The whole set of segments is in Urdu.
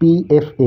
PFA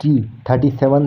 T-37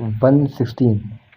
116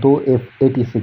2 F-86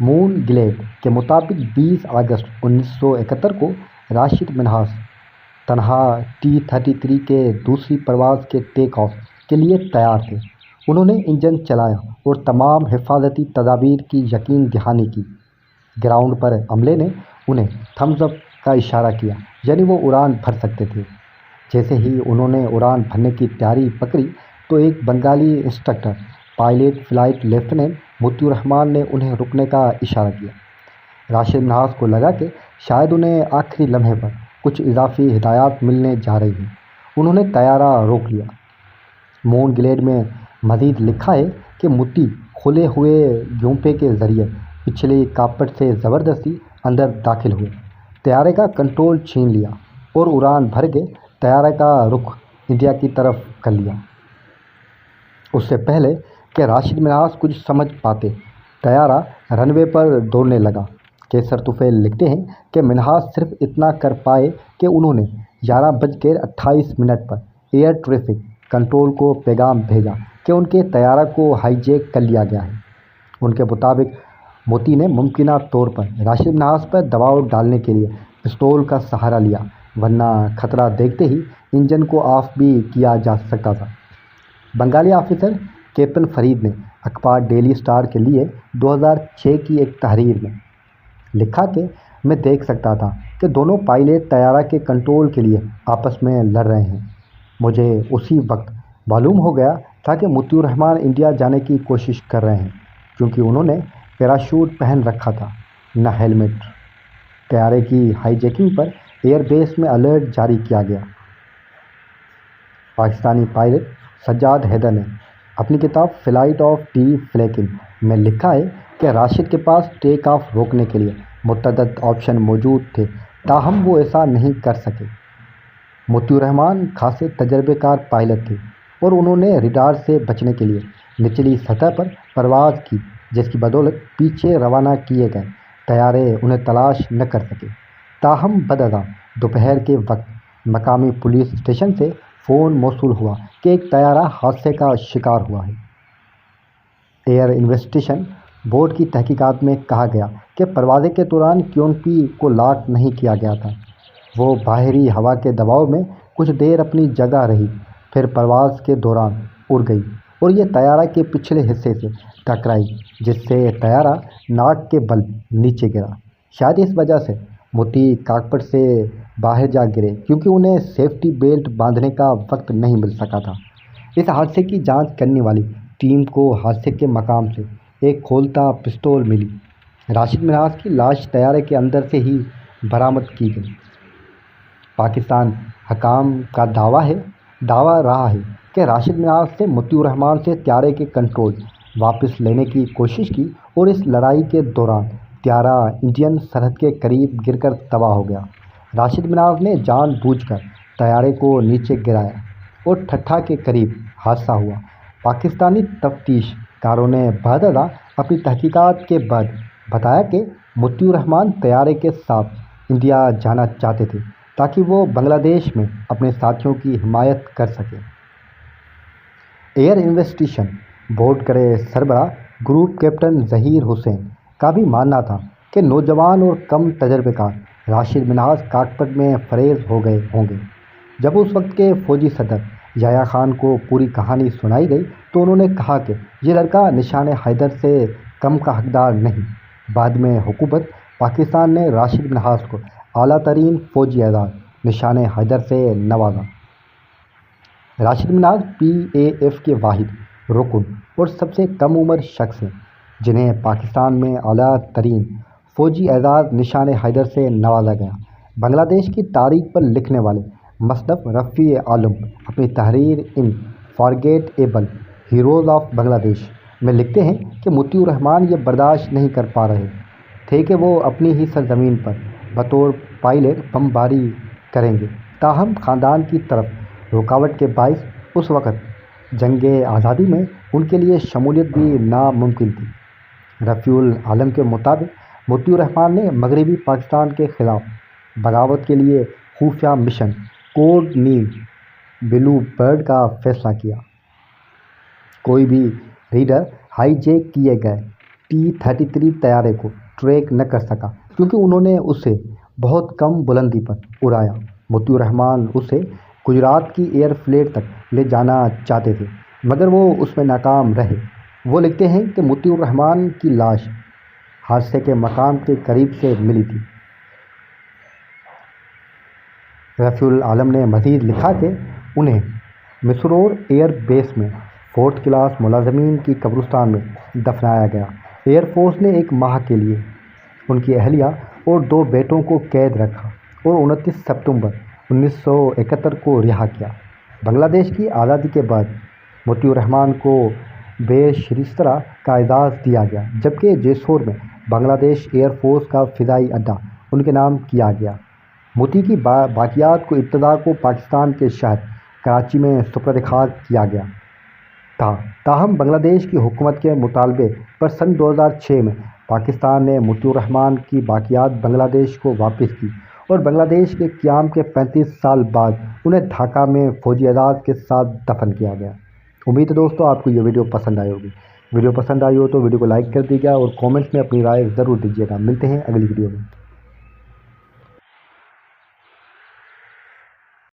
مون گلیڈ کے مطابق 20 اگست 1971 کو راشد منہاس تنہا T-33 کے دوسری پرواز کے ٹیک آف کے لیے تیار تھے۔ انہوں نے انجن چلایا اور تمام حفاظتی تدابیر کی یقین دہانی کی۔ گراؤنڈ پر عملے نے انہیں تھمز اپ کا اشارہ کیا، یعنی وہ اڑان بھر سکتے تھے۔ جیسے ہی انہوں نے اڑان بھرنے کی تیاری پکڑی تو ایک Bengali instructor pilot flight lieutenant Matiur Rahman نے انہیں رکنے کا اشارہ کیا۔ راشد منہاس کو لگا کہ شاید انہیں آخری لمحے پر کچھ اضافی ہدایات ملنے جا رہی ہیں۔ انہوں نے طیارہ روک لیا۔ مون گلیڈ میں مزید لکھا ہے کہ موتی کھلے ہوئے گیوپے کے ذریعے پچھلی کاکپٹ سے زبردستی اندر داخل ہوئے، طیارے کا کنٹرول چھین لیا اور اڑان بھر کے طیارے کا رخ انڈیا کی طرف کر لیا۔ اس سے پہلے کہ راشد منہاس کچھ سمجھ پاتے، طیارہ رن وے پر دوڑنے لگا۔ کیسر طفیل لکھتے ہیں کہ منہاس صرف اتنا کر پائے کہ انہوں نے 11:28 پر ایئر ٹریفک کنٹرول کو پیغام بھیجا کہ ان کے طیارہ کو ہائی جیک کر لیا گیا ہے۔ ان کے مطابق موتی نے ممکنہ طور پر راشد منہاس پر دباؤ ڈالنے کے لیے پستول کا سہارا لیا، ورنہ خطرہ دیکھتے ہی انجن کو آف بھی کیا جا سکتا تھا۔ بنگالی آفیسر کیپٹن فرید نے اخبار ڈیلی اسٹار کے لیے 2006 کی ایک تحریر میں لکھا کہ میں دیکھ سکتا تھا کہ دونوں پائلٹ طیارہ کے کنٹرول کے لیے آپس میں لڑ رہے ہیں۔ مجھے اسی وقت معلوم ہو گیا تھا کہ موتی الرحمان انڈیا جانے کی کوشش کر رہے ہیں، کیونکہ انہوں نے پیراشوٹ پہن رکھا تھا، نہ ہیلمٹ۔ طیارے کی high jacking per air base میں الرٹ جاری کیا گیا۔ پاکستانی پائلٹ سجاد حیدر نے اپنی کتاب فلائٹ آف ڈی فلیکنگ میں لکھا ہے کہ راشد کے پاس ٹیک آف روکنے کے لیے متعدد آپشن موجود تھے، تاہم وہ ایسا نہیں کر سکے۔ موتی الرحمان خاصے تجربے کار پائلٹ تھے اور انہوں نے ریڈار سے بچنے کے لیے نچلی سطح پر پرواز کی، جس کی بدولت پیچھے روانہ کیے گئے طیارے انہیں تلاش نہ کر سکے۔ تاہم بعد دوپہر کے وقت مقامی پولیس اسٹیشن سے فون موصول ہوا کہ ایک طیارہ حادثے کا شکار ہوا ہے۔ ایئر انویسٹیگیشن بورڈ کی تحقیقات میں کہا گیا کہ پرواز کے دوران QNP کو لاک نہیں کیا گیا تھا۔ وہ باہری ہوا کے دباؤ میں کچھ دیر اپنی جگہ رہی، پھر پرواز کے دوران اڑ گئی اور یہ طیارہ کے پچھلے حصے سے ٹکرائی، جس سے طیارہ ناک کے بل نیچے گرا۔ شاید اس وجہ سے موتی کاکپٹ سے باہر جا گرے، کیونکہ انہیں سیفٹی بیلٹ باندھنے کا وقت نہیں مل سکا تھا۔ اس حادثے کی جانچ کرنے والی ٹیم کو حادثے کے مقام سے ایک کھولتا پستول ملی۔ راشد منہاس کی لاش طیارے کے اندر سے ہی برآمد کی گئی۔ پاکستان حکام کا دعویٰ رہا ہے کہ راشد منہاس سے موتی الرحمان سے طیارے کے کنٹرول واپس لینے کی کوشش کی اور اس لڑائی کے دوران طیارہ انڈین سرحد کے قریب گر کر تباہ ہو گیا۔ راشد منہاس نے جان بوجھ کر طیارے کو نیچے گرایا اور ٹھٹھا کے قریب حادثہ ہوا۔ پاکستانی تفتیش کاروں نے بعد اپنی تحقیقات کے بعد بتایا کہ موتی الرحمان طیارے کے ساتھ انڈیا جانا چاہتے تھے تاکہ وہ بنگلہ دیش میں اپنے ساتھیوں کی حمایت کر سکیں۔ ایئر انویسٹیگیشن بورڈ کے سربراہ گروپ کیپٹن ظہیر حسین کا بھی ماننا تھا کہ نوجوان اور کم تجربے کار راشد منہاس کاکپٹ میں فریز ہو گئے ہوں گے۔ جب اس وقت کے فوجی صدر یحییٰ خان کو پوری کہانی سنائی گئی تو انہوں نے کہا کہ یہ لڑکا نشان حیدر سے کم کا حقدار نہیں۔ بعد میں حکومت پاکستان نے راشد منہاس کو اعلیٰ ترین فوجی اعزاز نشان حیدر سے نوازا۔ راشد منہاس PAF کے واحد رکن اور سب سے کم عمر شخص ہیں جنہیں پاکستان میں اعلیٰ ترین فوجی اعزاز نشان حیدر سے نوازا گیا۔ بنگلہ دیش کی تاریخ پر لکھنے والے مصنف رفیع عالم اپنی تحریر ان فارگیٹ ایبل ہیروز آف بنگلہ دیش میں لکھتے ہیں کہ موتی الرحمان یہ برداشت نہیں کر پا رہے تھے کہ وہ اپنی ہی سرزمین پر بطور پائلٹ بمباری کریں گے، تاہم خاندان کی طرف رکاوٹ کے باعث اس وقت جنگ آزادی میں ان کے لیے شمولیت بھی ناممکن تھی۔ رفیع العالم کے مطابق موتی الرحمان نے مغربی پاکستان کے خلاف بغاوت کے لیے خفیہ مشن کوڈ نیم بلو برڈ کا فیصلہ کیا۔ کوئی بھی ریڈر ہائی جیک کیے گئے T-33 طیارے کو ٹریک نہ کر سکا کیونکہ انہوں نے اسے بہت کم بلندی پر اڑایا۔ مطیع الرحمن اسے گجرات کی ایئر فلیٹ تک لے جانا چاہتے تھے مگر وہ اس میں ناکام رہے۔ وہ لکھتے ہیں کہ مطیع الرحمن کی لاش حادثے کے مقام کے قریب سے ملی تھی۔ رفیع العالم نے مزید لکھا کہ انہیں مسرور ایئر بیس میں 4th کلاس ملازمین کی قبرستان میں دفنایا گیا۔ ایئر فورس نے 1 ماہ کے لیے ان کی اہلیہ اور 2 بیٹوں کو قید رکھا اور 29 ستمبر 1971 کو رہا کیا۔ بنگلہ دیش کی آزادی کے بعد مطیع الرحمن کو بیشرسترہ کا اعزاز دیا گیا جبکہ جیسور میں بنگلہ دیش ایئر فورس کا فضائی اڈہ ان کے نام کیا گیا۔ مطیع کی باقیات کو ابتدا کو پاکستان کے شہر کراچی میں سپرد خاک کیا گیا تھا، تاہم بنگلہ دیش کی حکومت کے مطالبے پر سن 2006 میں پاکستان نے مطیع الرحمن کی باقیات بنگلہ دیش کو واپس کی اور بنگلہ دیش کے قیام کے 35 سال بعد انہیں ڈھاکہ میں فوجی اعزاز کے ساتھ دفن کیا گیا۔ امید ہے دوستو آپ کو یہ ویڈیو پسند آئی ہوگی۔ ویڈیو پسند آئی ہو تو ویڈیو کو لائک کر دیجیے گا اور کامنٹس میں اپنی رائے ضرور دیجیے گا۔ ملتے ہیں اگلی ویڈیو میں۔